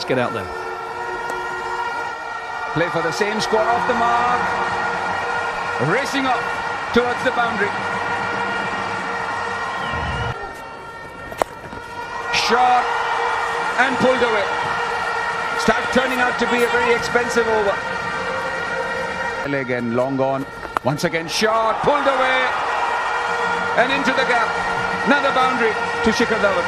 Let's get out there. Play for the same squad off the mark. Racing up towards the boundary. Shot and pulled away. Start turning out to be a very expensive over. Again, long on. Once again, shot, pulled away. And into the gap. Another boundary to Shikhar Dhawan.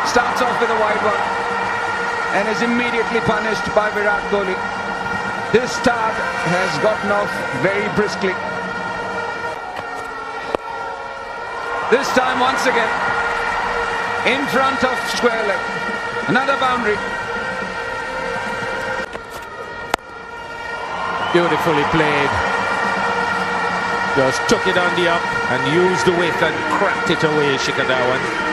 Starts off with a wide one and is immediately punished by Virat Kohli. This start has gotten off very briskly. This time once again in front of square leg. Another boundary. Beautifully played. Just took it on the up and used the width and cracked it away, Shikhar Dhawan.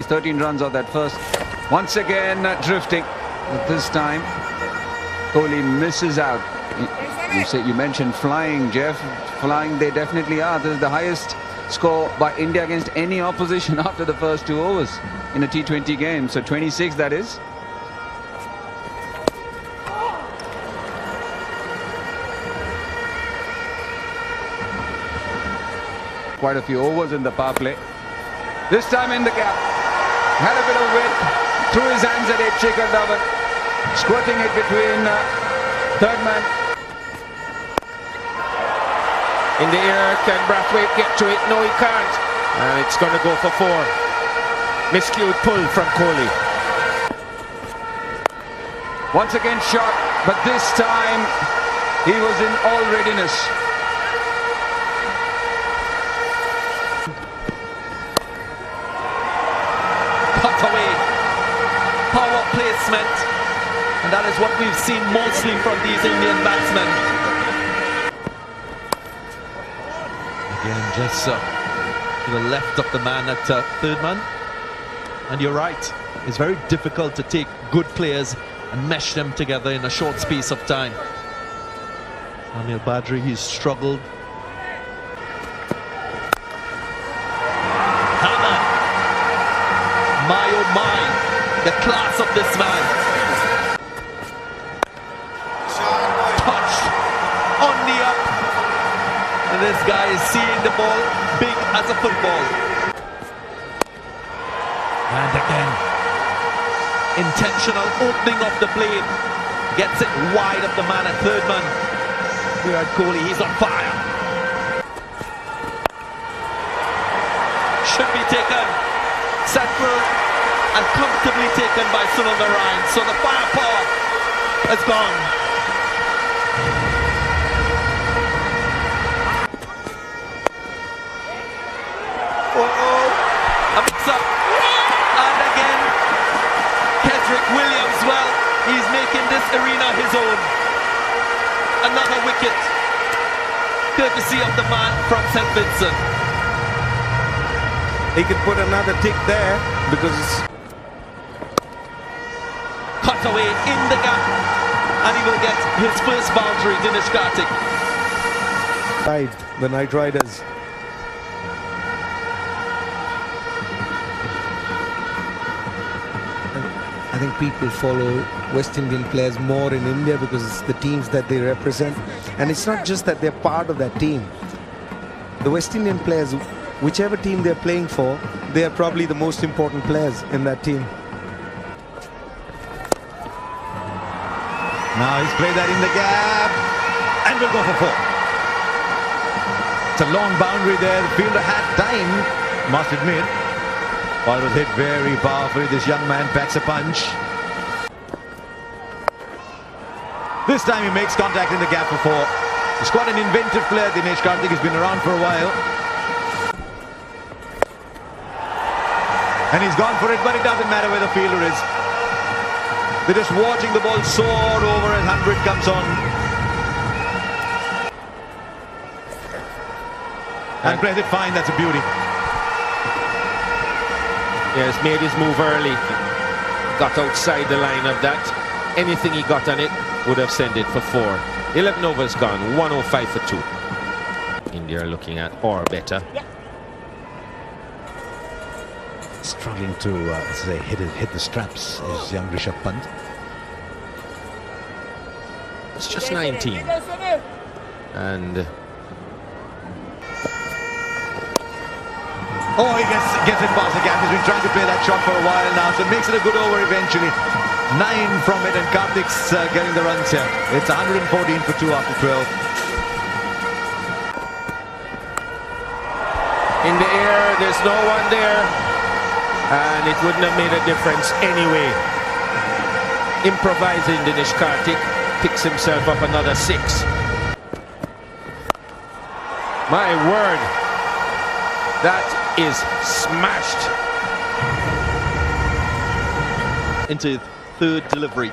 13 runs of that first. Once again drifting. But this time Kohli misses out. You mentioned flying, Jeff. Flying they definitely are. This is the highest score by India against any opposition after the first 2 overs in a T20 game. So 26 that is. Quite a few overs in the power play. This time in the gap. Had a bit of width. Threw his hands at it, Shikhar Dhawan. Squirting it between third man. In the air, can Brathwaite get to it? No, he can't. And it's going to go for 4. Miscued pull from Kohli. Once again shot, but this time he was in all readiness. Cut away. Power placement. And that is what we've seen mostly from these Indian batsmen. Again, just to the left of the man at third man. And you're right, it's very difficult to take good players and mesh them together in a short space of time. Amir Badri, he's struggled. Hammer! My oh my, the class of this man. Touched on the up. And this guy is seeing the ball big as a football. And again, intentional opening of the blade. Gets it wide of the man at third man. Virat Kohli, he's on fire. Should be taken. Central and comfortably taken by Sunil Narine. So the firepower has gone. A mix-up. And again, Kedrick Williams, well, he's making this arena his own. Another wicket, courtesy of the man from St. Vincent. He could put another tick there because Cut away in the gap, and he will get his first boundary, Dinesh Karthik. the Knight Riders. I think people follow West Indian players more in India because it's the teams that they represent. And it's not just that they're part of that team. The West Indian players, whichever team they're playing for, they are probably the most important players in that team. Now he's played that in the gap and will go for 4. It's a long boundary there. The fielder had time, must admit. Ball was hit very powerfully. This young man packs a punch. This time he makes contact in the gap for 4. He's quite an inventive player. Dinesh Karthik has been around for a while. And he's gone for it, but it doesn't matter where the fielder is. They're just watching the ball soar over as 100 comes on. And plays it fine. That's a beauty. Yes, made his move early. Got outside the line of that. Anything he got on it would have sent it for 4. 11 overs gone. 105 for 2. India are looking at or better. struggling to say hit the straps is young Rishabh Pant. It's just 19. And Oh, he gets it past the gap. He's been trying to play that shot for a while now, so it makes it a good over eventually. 9 from it, and Karthik's getting the runs here. It's 114 for 2 after 12. in the air, there's no one there, and it wouldn't have made a difference anyway. Improvising, Dinesh Karthik picks himself up another 6. My word, that is smashed. Into third delivery.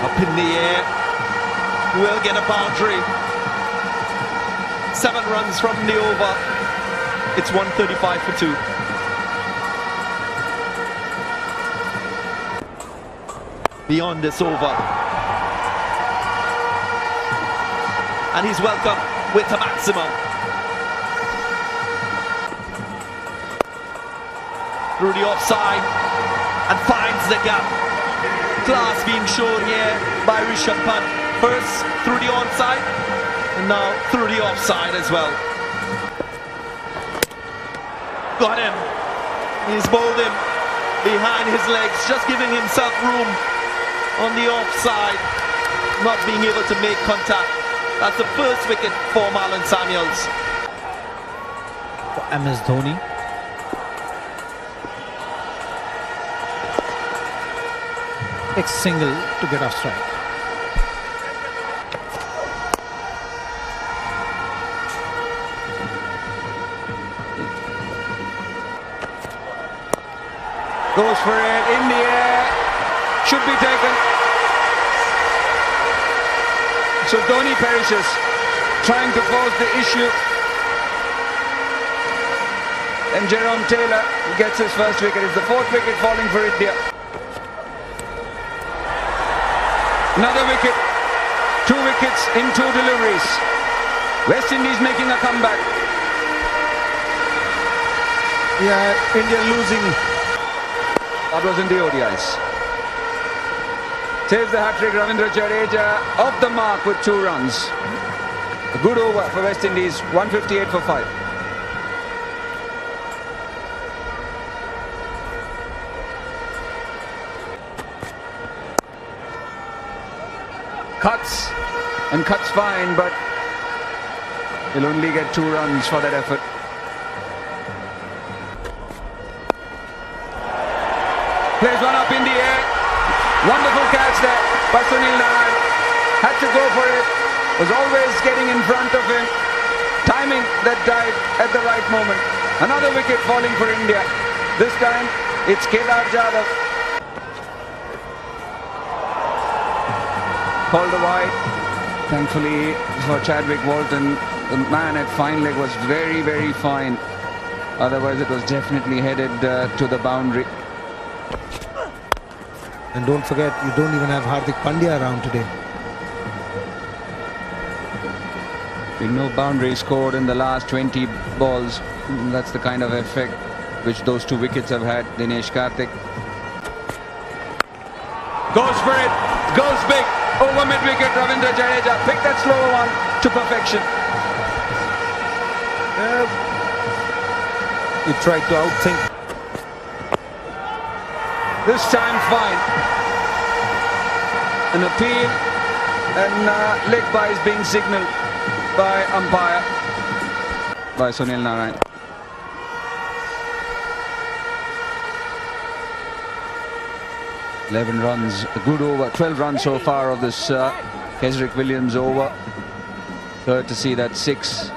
Up in the air, will get a boundary. 7 runs from the over. It's 135 for 2. Beyond this over. And he's welcome with a maximum. Through the offside and finds the gap. Class being shown here by Rishabh Pant. First through the onside and now through the offside as well. Got him. He's bowled him behind his legs, just giving himself room on the offside, not being able to make contact. That's the first wicket for Marlon Samuels. For MS Dhoni. Takes single to get off strike. Goes for it in the air. Should be taken. So Dhoni perishes, trying to force the issue. And Jerome Taylor gets his first wicket. It's the 4th wicket falling for India. Another wicket. 2 wickets in 2 deliveries. West Indies making a comeback. Yeah, India losing. That was in the ODIs. Saves the hat-trick, Ravindra Jadeja off the mark with 2 runs. A good over for West Indies, 158 for 5. Cuts, and cuts fine, but he'll only get 2 runs for that effort. Plays one up in the air. Wonderful catch there by Sunil Narine. Had to go for it. Was always getting in front of him. Timing that dive at the right moment. Another wicket falling for India. This time it's Kedar Jadhav. Called a wide. Thankfully for Chadwick Walton, the man at fine leg was very, very fine. Otherwise it was definitely headed to the boundary. And don't forget, you don't even have Hardik Pandya around today. Been no boundary scored in the last 20 balls. That's the kind of effect which those 2 wickets have had. Dinesh Karthik goes for it, goes big, over mid-wicket. Ravindra Jadeja picked that slower one to perfection. He tried to outthink. This time fine. An appeal, and leg by is being signalled by umpire, by Sunil Narine. $11 runs, a good over. 12 runs so far of this Kesrick Williams over. Third to see that 6,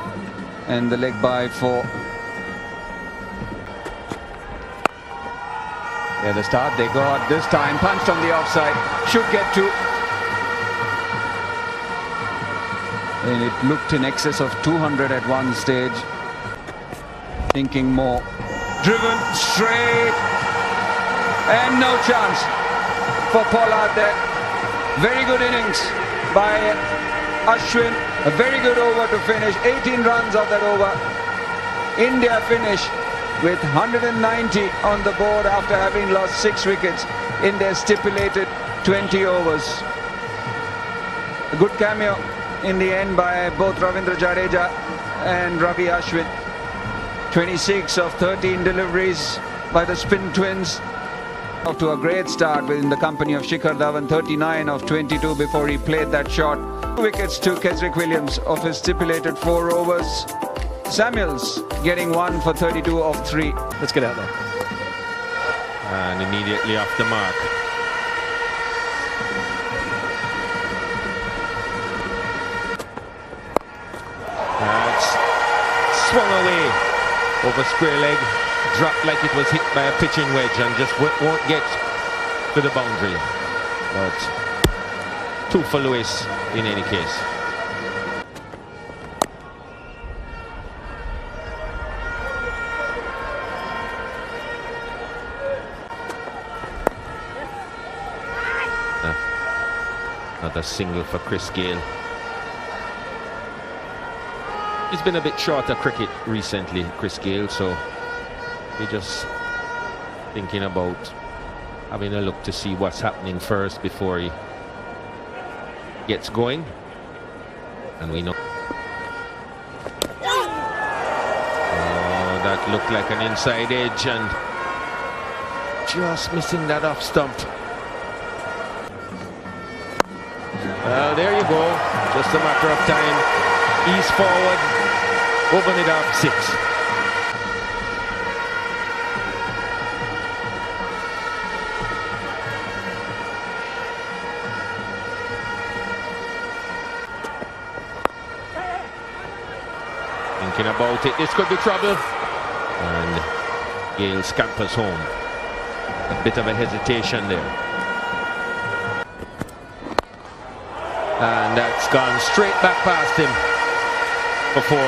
and the leg by 4. Yeah, the start they got this time, punched on the offside, should get 2. And it looked in excess of 200 at one stage. Thinking more. Driven straight, and no chance for Pollard there. Very good innings by Ashwin. A very good over to finish. 18 runs of that over. India finish with 190 on the board after having lost 6 wickets in their stipulated 20 overs. A good cameo in the end by both Ravindra Jadeja and Ravi Ashwin. 26 of 13 deliveries by the spin twins. Off to a great start in the company of Shikhar Dhawan. 39 of 22 before he played that shot. 2 wickets to Kesrick Williams of his stipulated 4 overs. Samuels getting 1 for 32 of 3. Let's get out there. And immediately off the mark. That's swung away over square leg. Dropped like it was hit by a pitching wedge and just won't get to the boundary. But 2 for Lewis in any case. Another single for Chris Gayle. He's been a bit short of cricket recently, Chris Gayle, so we're just thinking about having a look to see what's happening first before he gets going. And we know. Oh, that looked like an inside edge and just missing that off stump. Well, there you go. Just a matter of time. Ease forward. Open it up. 6. Thinking about it. This could be trouble. And Gayle scampers home. A bit of a hesitation there. And that's gone straight back past him for 4.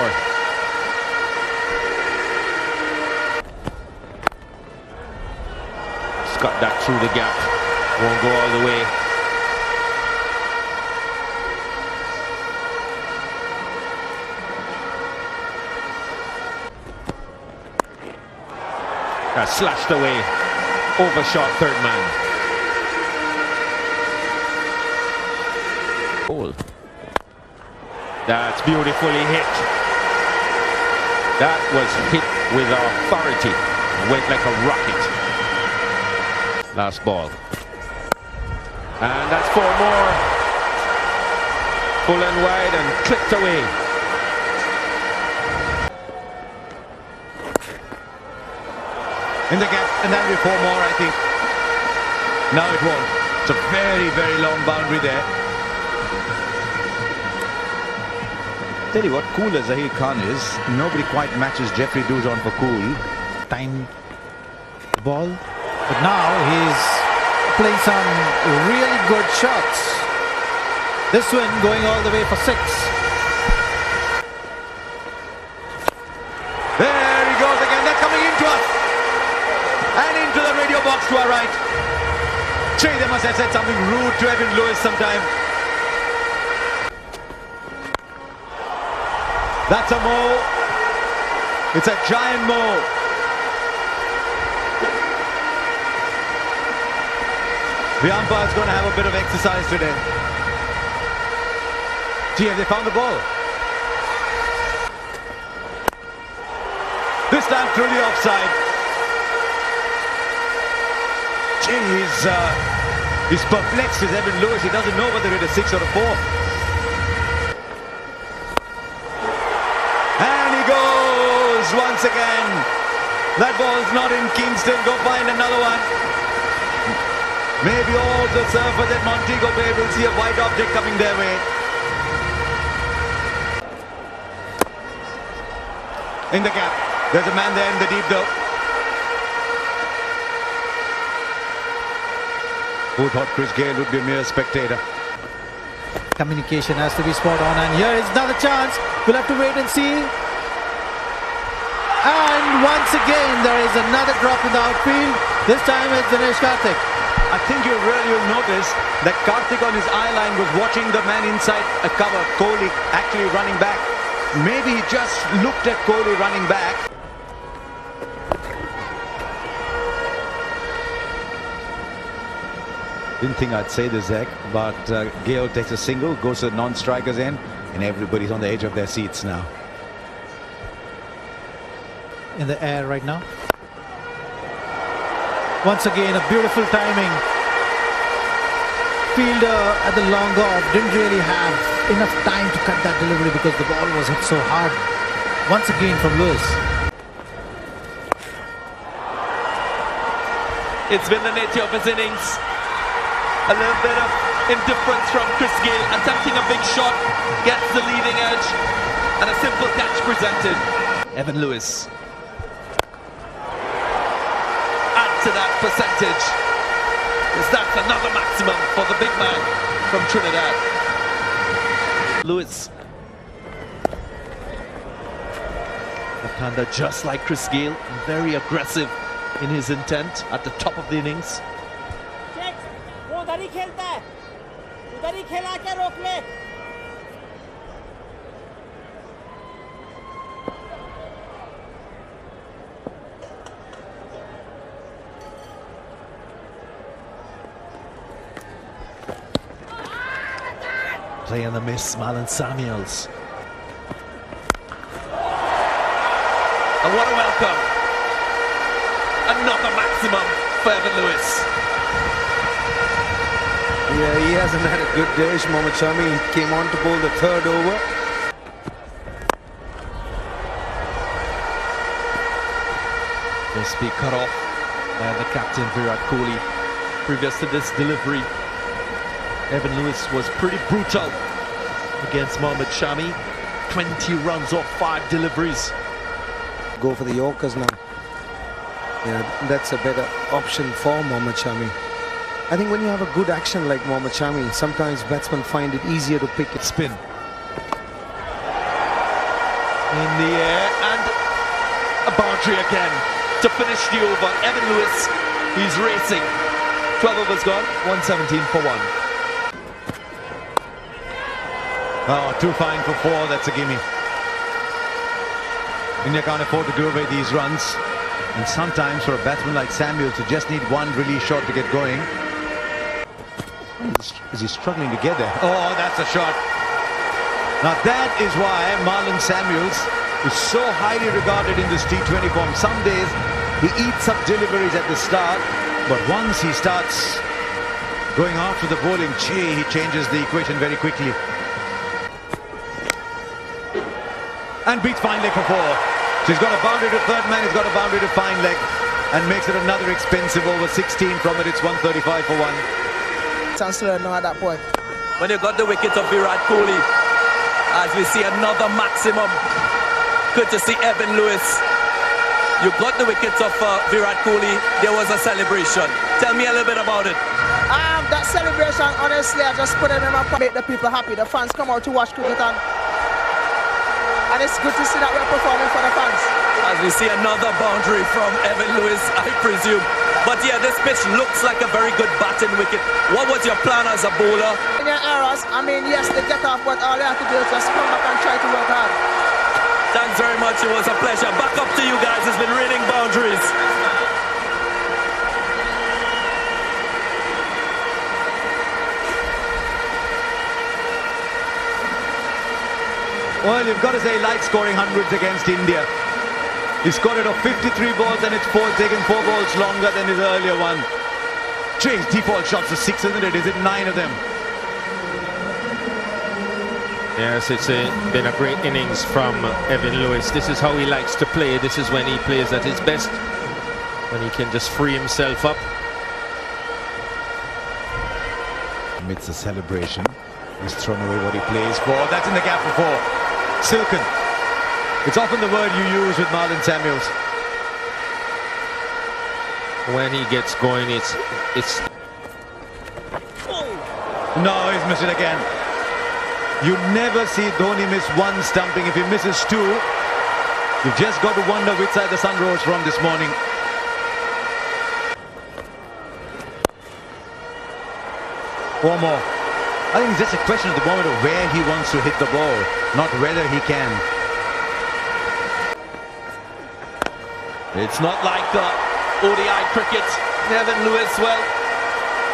He's got that through the gap. Won't go all the way. That's slashed away. Overshot third man. That's beautifully hit. That was hit with authority. Went like a rocket. Last ball. And that's 4 more. Full and wide and clipped away. In the gap, and that'll be 4 more, I think. No, it won't. It's a very, very long boundary there. Tell you what, cool as Zahir Khan is, nobody quite matches Jeffrey Duzon for cool. Time the ball. But now he's playing some really good shots. This one going all the way for 6. There he goes again. They're coming into us. And into the radio box to our right. Gee, they must have said something rude to Evan Lewis sometime. That's a mo. It's a giant mo. The umpire's going to have a bit of exercise today. Gee, have they found the ball? This time through the offside. Gee, he's perplexed as Evan Lewis. He doesn't know whether it is 6 or a 4. Once again, that ball's not in Kingston. Go find another one. Maybe all the surfers at Montego Bay will see a white object coming their way. In the gap, there's a man there in the deep though. Who thought Chris Gayle would be a mere spectator? Communication has to be spot on, and here is another chance. We'll have to wait and see. And once again, there is another drop in the outfield. This time it's Dinesh Karthik. I think you really will notice that Karthik on his eye line was watching the man inside a cover, Kohli actually running back. Maybe he just looked at Kohli running back. Didn't think I'd say this, Zach, but Gale takes a single, goes to the non-strikers end, and everybody's on the edge of their seats now. In the air right now. Once again, a beautiful timing. Fielder at the long off didn't really have enough time to cut that delivery because the ball was hit so hard. Once again from Lewis. It's been the nature of his innings. A little bit of indifference from Chris Gayle, attempting a big shot, gets the leading edge, and a simple catch presented. Evan Lewis. Add to that percentage, because that's another maximum for the big man from Trinidad. Lewis. Left-hander just like Chris Gayle, very aggressive in his intent at the top of the innings. उधर ही खेलता है, उधर ही खेला के रोक ले। Play on the miss, Marlon Samuels. And what a welcome. Another maximum for Evan Lewis. Yeah, he hasn't had a good day. Mohammad Shami came on to bowl the third over. Just be cut off by the captain Virat Kohli. Previous to this delivery, Evan Lewis was pretty brutal against Mohammad Shami. 20 runs off 5 deliveries. Go for the Yorkers now. Yeah, that's a better option for Mohammad Shami. I think when you have a good action like Mohammad Shami, sometimes batsmen find it easier to pick it. Spin. In the air and a boundary again to finish the over. Evan Lewis, he's racing. 12 overs gone, 117 for 1. Oh, too fine for 4, that's a gimme. India can't afford to give away these runs. And sometimes for a batsman like Samuels, you just need one release shot to get going. Is he struggling to get there? Oh, that's a shot. Now that is why Marlon Samuels is so highly regarded in this T20 form. Some days he eats up deliveries at the start, but once he starts going after the bowling, he changes the equation very quickly. And beats fine leg for 4. So he's got a boundary to third man, he's got a boundary to fine leg, and makes it another expensive over 16 from it. It's 135 for 1. Now at that point. When you got the wicket of Virat Kohli, as we see another maximum, courtesy Evan Lewis. You got the wickets of Virat Kohli, there was a celebration. Tell me a little bit about it. That celebration, honestly, I just put it in my pocket. Make the people happy. The fans come out to watch cricket, and it's good to see that we're performing for the fans. As we see another boundary from Evan Lewis, I presume. But yeah, this pitch looks like a very good batting wicket. What was your plan as a bowler? In your errors, I mean, yes, they get off, but all they have to do is just come back and try to work hard. Thanks very much, it was a pleasure. Back up to you guys, it's been raining boundaries. Well, you've got to say, like scoring hundreds against India. He scored it off 53 balls and it's taken 4 balls longer than his earlier one. His default shots are 6, isn't it? Is it 9 of them? Yes, it's been a great innings from Evan Lewis. This is how he likes to play. This is when he plays at his best, when he can just free himself up. Amidst the celebration, he's thrown away what he plays for. That's in the gap for 4. Silken. It's often the word you use with Marlon Samuels. When he gets going, it's No, he's missed it again. You never see Dhoni miss 1 stumping. If he misses 2, you've just got to wonder which side the sun rose from this morning. or more. I think it's just a question at the moment of where he wants to hit the ball, not whether he can. It's not like ODI cricket. Evan Lewis, well,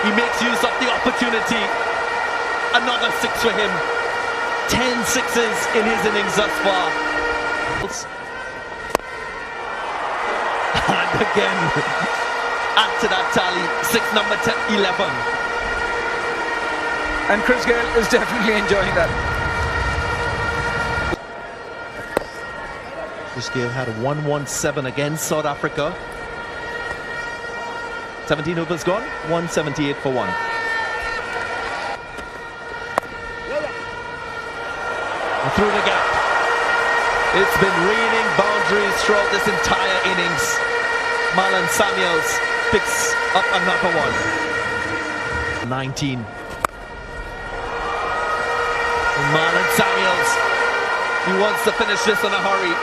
he makes use of the opportunity. Another six for him. 10 sixes in his innings thus far. And again, add to that tally, number 11. And Chris Gayle is definitely enjoying that. Chris Gayle had a 117 against South Africa. 17 overs gone, 178 for 1. And through the gap. It's been raining boundaries throughout this entire innings. Marlon Samuels picks up another one. 19. And Marlon Samuels, he wants to finish this in a hurry.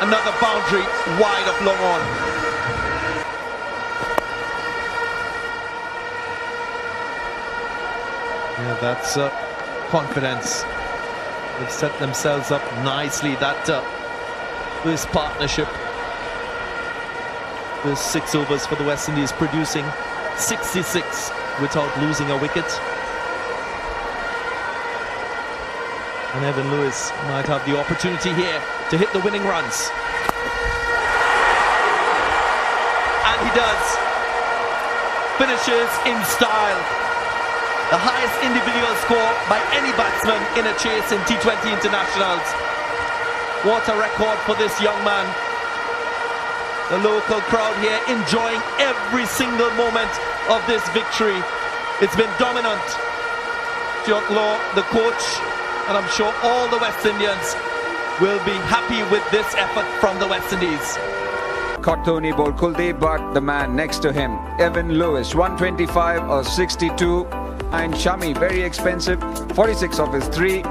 Another boundary wide of long on. Yeah, that's confidence. They've set themselves up nicely. That this partnership. There's 6 overs for the West Indies, producing 66 without losing a wicket. And Evan Lewis might have the opportunity here to hit the winning runs. And he does. Finishes in style. The highest individual score by any batsman in a chase in T20 internationals. What a record for this young man. The local crowd here enjoying every single moment of this victory. It's been dominant. Stuart Law, the coach, and I'm sure all the West Indians will be happy with this effort from the West Indies. Kothoni bowled Kuldeep, but the man next to him, Evan Lewis, 125 or 62. And Shami, very expensive, 46 of his 3.